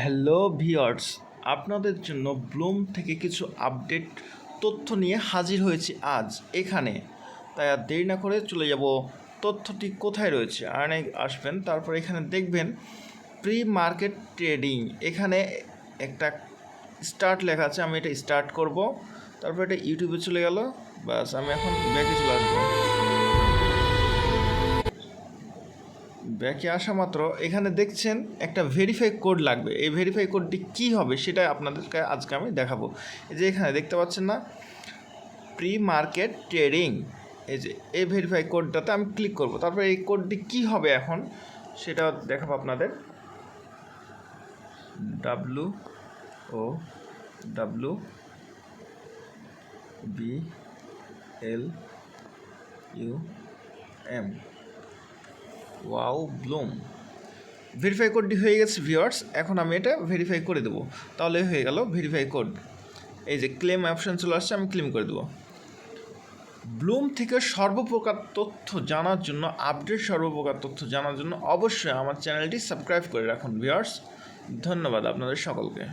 Hello viewers, আপনাদের জন্য Bloom থেকে কিছু আপডেট তথ্য নিয়ে হাজির হয়েছি আজ এখানে। তাই আর দেরি না করে চলে যাব তথ্যটি কোথায় রয়েছে। আর্নে আসবেন, তারপর এখানে দেখবেন প্রি মার্কেট ট্রেডিং, এখানে একটা স্টার্ট লেখা আছে। আমি এটা স্টার্ট করব, তারপর এটা ইউটিউবে চলে গেল। বাস, আমি এখন ব্যাকে চলে আসবো। ব্যাকে আসা মাত্র এখানে দেখছেন একটা ভেরিফাই কোড লাগবে। এই ভেরিফাই কোডটি কী হবে সেটা আপনাদেরকে আজকে আমি দেখাবো। এই যে এখানে দেখতে পাচ্ছেন না, প্রি মার্কেট ট্রেডিং, এই যে এই ভেরিফাই কোডটাতে আমি ক্লিক করব। তারপর এই কোডটি কী হবে এখন সেটা দেখাবো আপনাদের। WOWBLUM, wow Bloom. ভেরিফাই কোডটি হয়ে গেছে ভিউয়ার্স। এখন আমি এটা ভেরিফাই করে দেবো, তাহলে হয়ে গেল ভেরিফাই কোড। এই যে ক্লেম অপশান চলে আসছে, আমি ক্লেম করে দেবো। ব্লুম থেকে সর্বপ্রকার তথ্য জানার জন্য, আপডেট সর্বপ্রকার তথ্য জানার জন্য অবশ্যই আমার চ্যানেলটি সাবস্ক্রাইব করে রাখুন ভিউয়ার্স। ধন্যবাদ আপনাদের সকলকে।